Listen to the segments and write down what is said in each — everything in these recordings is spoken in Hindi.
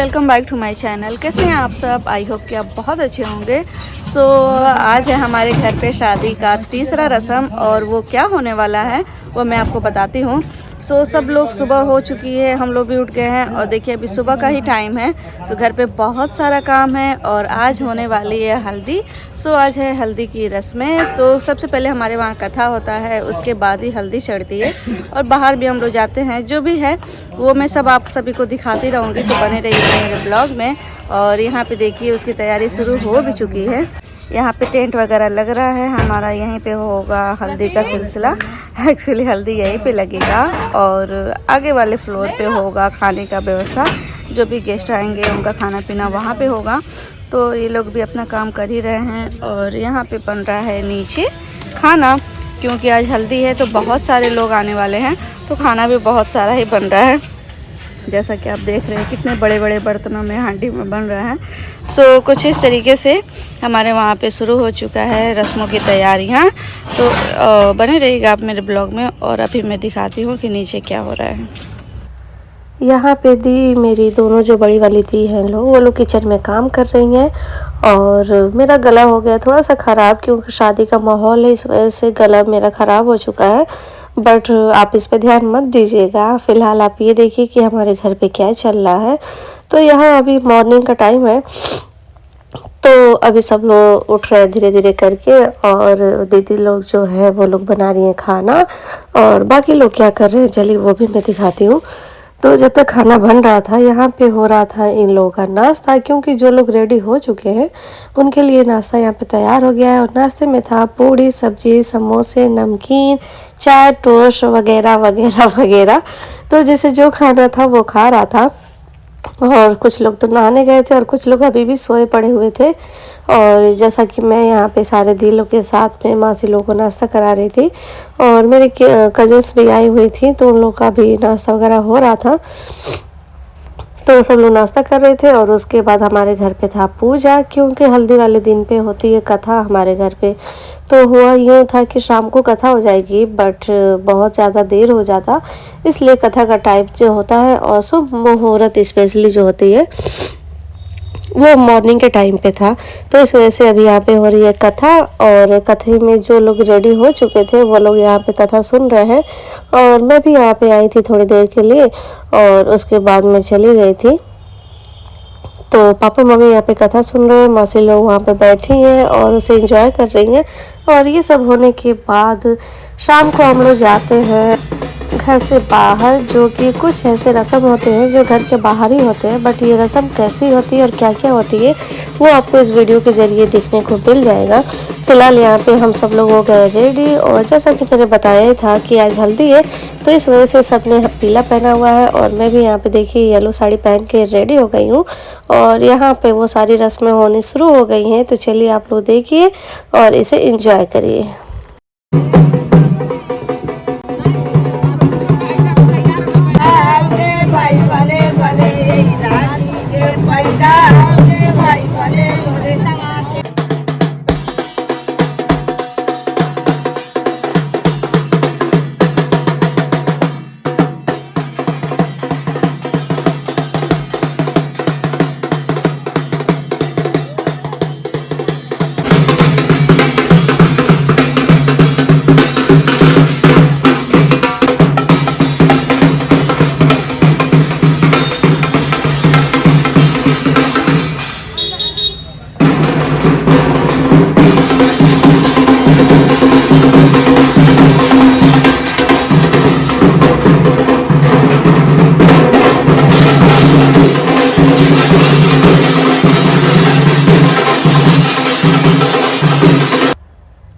Welcome back to my channel. कैसे हैं आप सब? आई होप कि आप बहुत अच्छे होंगे। आज है हमारे घर पे शादी का तीसरा रस्म और वो क्या होने वाला है वो मैं आपको बताती हूँ। सब लोग सुबह हो चुकी है, हम लोग भी उठ गए हैं और देखिए अभी सुबह का ही टाइम है तो घर पे बहुत सारा काम है और आज होने वाली है हल्दी। आज है हल्दी की रस्में। तो सबसे पहले हमारे वहाँ कथा होता है, उसके बाद ही हल्दी चढ़ती है और बाहर भी हम लोग जाते हैं। जो भी है वो मैं सब आप सभी को दिखाती रहूँगी, तो बने रहिए मेरे ब्लॉग में। और यहाँ पे देखिए उसकी तैयारी शुरू हो भी चुकी है। यहाँ पे टेंट वगैरह लग रहा है हमारा, यहीं पे होगा हल्दी का सिलसिला। एक्चुअली हल्दी यहीं पे लगेगा और आगे वाले फ्लोर पे होगा खाने का व्यवस्था। जो भी गेस्ट आएंगे उनका खाना पीना वहाँ पे होगा। तो ये लोग भी अपना काम कर ही रहे हैं और यहाँ पे बन रहा है नीचे खाना, क्योंकि आज हल्दी है तो बहुत सारे लोग आने वाले हैं तो खाना भी बहुत सारा ही बन रहा है। जैसा कि आप देख रहे हैं कितने बड़े बड़े बर्तनों में हांडी में बन रहा है। कुछ इस तरीके से हमारे वहाँ पे शुरू हो चुका है रस्मों की तैयारियाँ। बने रहिएगा आप मेरे ब्लॉग में और अभी मैं दिखाती हूँ कि नीचे क्या हो रहा है। यहाँ पे दी मेरी दोनों जो बड़ी वाली दी हैं वो लोग किचन में काम कर रही हैं और मेरा गला हो गया थोड़ा सा ख़राब, क्योंकि शादी का माहौल है, इस वजह से गला मेरा ख़राब हो चुका है। बट आप इस पे ध्यान मत दीजिएगा। फ़िलहाल आप ये देखिए कि हमारे घर पे क्या चल रहा है। तो यहाँ अभी मॉर्निंग का टाइम है तो अभी सब लोग उठ रहे हैं धीरे धीरे करके और दीदी लोग जो है वो लोग बना रही हैं खाना और बाकी लोग क्या कर रहे हैं चलिए वो भी मैं दिखाती हूँ। तो जब तक खाना बन रहा था यहाँ पे हो रहा था इन लोगों का नाश्ता, क्योंकि जो लोग रेडी हो चुके हैं उनके लिए नाश्ता यहाँ पे तैयार हो गया है। और नाश्ते में था पूड़ी सब्जी समोसे नमकीन चाय टोस्ट वगैरह वगैरह वगैरह। तो जैसे जो खाना था वो खा रहा था और कुछ लोग तो नहाने गए थे और कुछ लोग अभी भी सोए पड़े हुए थे। और जैसा कि मैं यहाँ पे सारे दिलों के साथ में मासी लोगों को नाश्ता करा रही थी और मेरे कजन्स भी आई हुई थी तो उन लोग का भी नाश्ता वगैरह हो रहा था। तो सब लोग नाश्ता कर रहे थे और उसके बाद हमारे घर पे था पूजा, क्योंकि हल्दी वाले दिन पे होती है कथा हमारे घर पे। तो हुआ यूँ था कि शाम को कथा हो जाएगी बट बहुत ज़्यादा देर हो जाता, इसलिए कथा का टाइम जो होता है और शुभ मुहूर्त स्पेशली जो होती है वो मॉर्निंग के टाइम पे था। तो इस वजह से अभी यहाँ पे हो रही है कथा और कथे में जो लोग रेडी हो चुके थे वो लोग यहाँ पे कथा सुन रहे हैं और मैं भी यहाँ पे आई थी थोड़ी देर के लिए और उसके बाद मैं चली गई थी। तो पापा मम्मी यहाँ पे कथा सुन रहे हैं, मासी लोग वहाँ पे बैठी हैं और उसे एंजॉय कर रही हैं। और ये सब होने के बाद शाम को हम लोग जाते हैं घर से बाहर, जो कि कुछ ऐसे रस्म होते हैं जो घर के बाहर ही होते हैं, बट ये रस्म कैसी होती है और क्या क्या होती है वो आपको इस वीडियो के ज़रिए देखने को मिल जाएगा। फ़िलहाल यहाँ पे हम सब लोग हो गए रेडी और जैसा कि मैंने बताया ही था कि आज हल्दी है तो इस वजह से सब ने पीला पहना हुआ है और मैं भी यहाँ पे देखिए येलो साड़ी पहन के रेडी हो गई हूँ और यहाँ पे वो सारी रस्में होनी शुरू हो गई हैं। तो चलिए आप लोग देखिए और इसे एंजॉय करिए।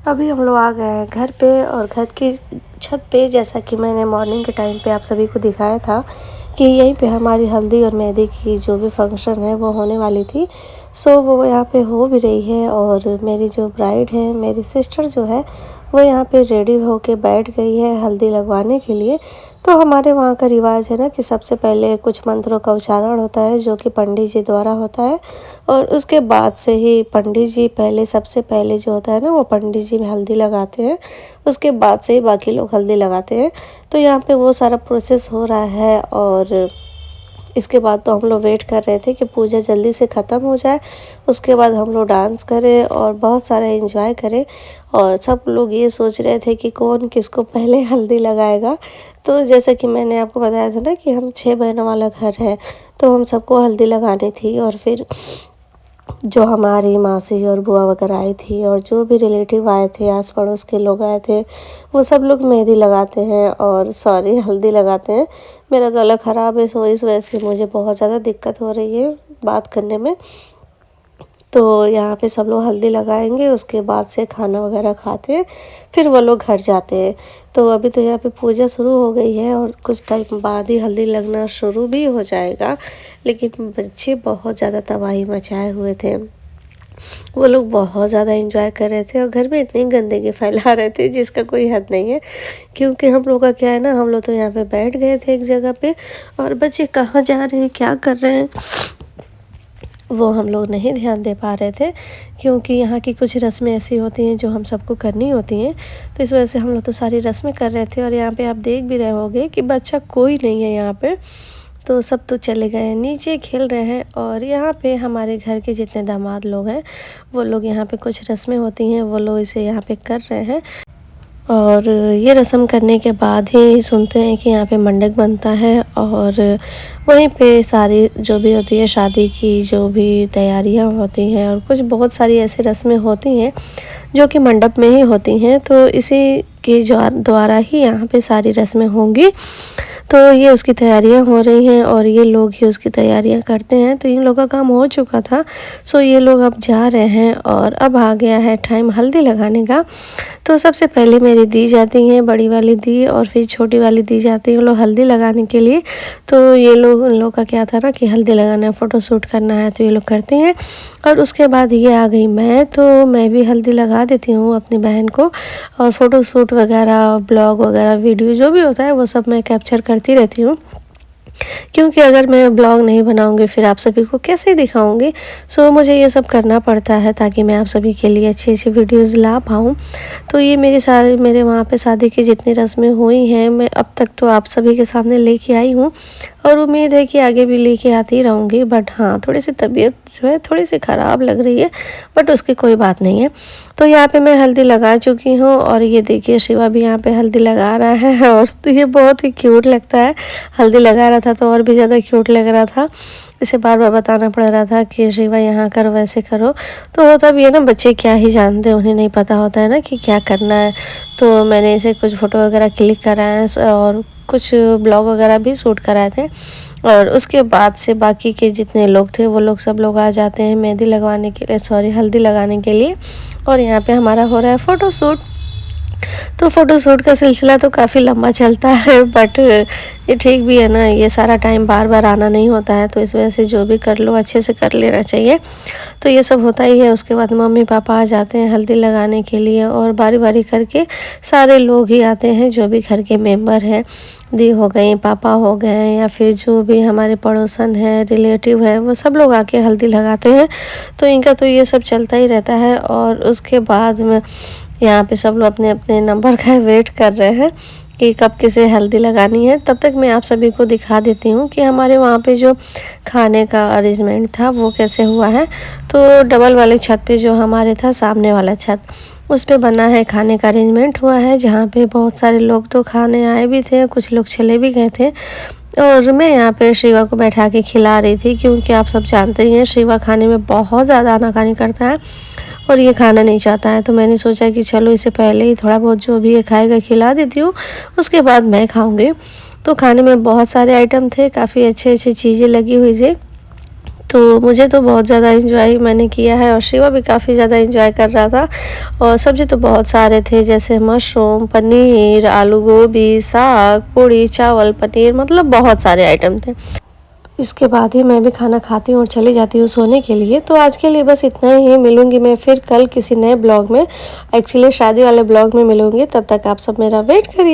अभी हम लोग आ गए हैं घर पे और घर की छत पे, जैसा कि मैंने मॉर्निंग के टाइम पे आप सभी को दिखाया था कि यहीं पे हमारी हल्दी और मेहंदी की जो भी फंक्शन है वो होने वाली थी। वो यहाँ पे हो भी रही है और मेरी जो ब्राइड है मेरी सिस्टर जो है वो यहाँ पे रेडी होके बैठ गई है हल्दी लगवाने के लिए। तो हमारे वहाँ का रिवाज है ना कि सबसे पहले कुछ मंत्रों का उच्चारण होता है जो कि पंडित जी द्वारा होता है और उसके बाद से ही पंडित जी सबसे पहले जो होता है ना वो पंडित जी में हल्दी लगाते हैं, उसके बाद से ही बाकी लोग हल्दी लगाते हैं। तो यहाँ पे वो सारा प्रोसेस हो रहा है और इसके बाद तो हम लोग वेट कर रहे थे कि पूजा जल्दी से ख़त्म हो जाए, उसके बाद हम लोग डांस करें और बहुत सारा एंजॉय करें। और सब लोग ये सोच रहे थे कि कौन किसको पहले हल्दी लगाएगा। तो जैसा कि मैंने आपको बताया था ना कि हम 6 बहनों वाला घर है, तो हम सबको हल्दी लगानी थी। और फिर जो हमारी मासी और बुआ वगैरह आई थी और जो भी रिलेटिव आए थे, आस पड़ोस के लोग आए थे, वो सब लोग मेहंदी लगाते हैं और सॉरी हल्दी लगाते हैं। मेरा गला ख़राब है, सो इस वजह से मुझे बहुत ज़्यादा दिक्कत हो रही है बात करने में। तो यहाँ पे सब लोग हल्दी लगाएंगे, उसके बाद से खाना वगैरह खाते हैं, फिर वो लोग घर जाते हैं। तो अभी तो यहाँ पे पूजा शुरू हो गई है और कुछ टाइम बाद ही हल्दी लगना शुरू भी हो जाएगा। लेकिन बच्चे बहुत ज़्यादा तबाही मचाए हुए थे, वो लोग बहुत ज़्यादा एंजॉय कर रहे थे और घर में इतनी गंदगी फैला रहे थे जिसका कोई हद नहीं है। क्योंकि हम लोग का क्या है ना, हम लोग तो यहाँ पे बैठ गए थे एक जगह पे, और बच्चे कहाँ जा रहे हैं, क्या कर रहे हैं, वो हम लोग नहीं ध्यान दे पा रहे थे। क्योंकि यहाँ की कुछ रस्में ऐसी होती हैं जो हम सबको करनी होती हैं, तो इस वजह से हम लोग तो सारी रस्में कर रहे थे। और यहाँ पे आप देख भी रहे होंगे कि बच्चा कोई नहीं है यहाँ पे, तो सब तो चले गए हैं नीचे खेल रहे हैं। और यहाँ पे हमारे घर के जितने दामाद लोग हैं, वो लोग यहाँ पे कुछ रस्में होती हैं, वो लोग इसे यहाँ पे कर रहे हैं। और ये रस्म करने के बाद ही सुनते हैं कि यहाँ पे मंडप बनता है और वहीं पे सारी जो भी होती है शादी की जो भी तैयारियां होती हैं, और कुछ बहुत सारी ऐसी रस्में होती हैं जो कि मंडप में ही होती हैं। तो इसी के द्वारा ही यहाँ पे सारी रस्में होंगी। तो ये उसकी तैयारियां हो रही हैं और ये लोग ही उसकी तैयारियां करते हैं। तो इन लोगों का काम हो चुका था, सो ये लोग अब जा रहे हैं और अब आ गया है टाइम हल्दी लगाने का। तो सबसे पहले मेरी दी जाती है, बड़ी वाली दी, और फिर छोटी वाली दी जाती है वो लोग हल्दी लगाने के लिए। तो ये लोग, उन लोग का क्या था ना कि हल्दी लगाना है, फ़ोटो शूट करना है, तो ये लोग करते हैं। और उसके बाद ये आ गई मैं, तो मैं भी हल्दी लगा देती हूँ अपनी बहन को। और फ़ोटो शूट वगैरह, ब्लॉग वगैरह, वीडियो जो भी होता है वो सब मैं कैप्चर करती रहती हूँ। क्योंकि अगर मैं ब्लॉग नहीं बनाऊंगी फिर आप सभी को कैसे दिखाऊंगी। सो मुझे ये सब करना पड़ता है ताकि मैं आप सभी के लिए अच्छी अच्छी वीडियोस ला पाऊँ। तो ये मेरे वहाँ पे शादी की जितनी रस्में हुई हैं, मैं अब तक तो आप सभी के सामने लेके आई हूँ और उम्मीद है कि आगे भी लेके आती रहूँगी। बट हाँ, थोड़ी सी तबीयत जो है थोड़ी सी ख़राब लग रही है, बट उसकी कोई बात नहीं है। तो यहाँ पे मैं हल्दी लगा चुकी हूँ और ये देखिए शिवा भी यहाँ पे हल्दी लगा रहा है। और तो ये बहुत ही क्यूट लगता है, हल्दी लगा रहा था तो और भी ज़्यादा क्यूट लग रहा था। इसे बार बार बताना पड़ रहा था कि शिवा यहाँ करो, वैसे करो। तो होता भी है ना, बच्चे क्या ही जानते हैं, उन्हें नहीं पता होता है ना कि क्या करना है। तो मैंने इसे कुछ फ़ोटो वगैरह क्लिक कराए और कुछ ब्लॉग वगैरह भी शूट कराए थे। और उसके बाद से बाकी के जितने लोग थे वो लोग सब लोग आ जाते हैं मेहंदी लगवाने के लिए, सॉरी हल्दी लगाने के लिए। और यहाँ पे हमारा हो रहा है फ़ोटो शूट। तो फ़ोटो शूट का सिलसिला तो काफ़ी लंबा चलता है, बट ये ठीक भी है ना, ये सारा टाइम बार बार आना नहीं होता है, तो इस वजह से जो भी कर लो अच्छे से कर लेना चाहिए। तो ये सब होता ही है। उसके बाद मम्मी पापा आ जाते हैं हल्दी लगाने के लिए और बारी बारी करके सारे लोग ही आते हैं, जो भी घर के मेंबर हैं, दी हो गई, पापा हो गए, या फिर जो भी हमारे पड़ोसन हैं, रिलेटिव है, वो सब लोग आके हल्दी लगाते हैं। तो इनका तो ये सब चलता ही रहता है। और उसके बाद में यहाँ पे सब लोग अपने अपने नंबर का वेट कर रहे हैं कि कब किसे हल्दी लगानी है। तब तक मैं आप सभी को दिखा देती हूँ कि हमारे वहाँ पे जो खाने का अरेंजमेंट था वो कैसे हुआ है। तो डबल वाले छत पे जो हमारे था सामने वाला छत, उस पे बना है खाने का अरेंजमेंट हुआ है, जहाँ पे बहुत सारे लोग तो खाने आए भी थे, कुछ लोग चले भी गए थे। और मैं यहाँ पे शिवा को बैठा के खिला रही थी, क्योंकि आप सब जानते ही हैं शिवा खाने में बहुत ज़्यादा आनाकानी करता है और ये खाना नहीं चाहता है। तो मैंने सोचा कि चलो इसे पहले ही थोड़ा बहुत जो भी ये खाएगा खिला देती हूँ, उसके बाद मैं खाऊंगी। तो खाने में बहुत सारे आइटम थे, काफ़ी अच्छे अच्छे चीज़ें लगी हुई थी। तो मुझे तो बहुत ज़्यादा एंजॉय मैंने किया है और शिवा भी काफ़ी ज़्यादा एंजॉय कर रहा था। और सब्ज़ी तो बहुत सारे थे, जैसे मशरूम, पनीर, आलू गोभी, साग, पूड़ी, चावल, पनीर, मतलब बहुत सारे आइटम थे। इसके बाद ही मैं भी खाना खाती हूँ और चली जाती हूँ सोने के लिए। तो आज के लिए बस इतना ही। मिलूंगी मैं फिर कल किसी नए ब्लॉग में, एक्चुअली शादी वाले ब्लॉग में मिलूंगी। तब तक आप सब मेरा वेट करिए।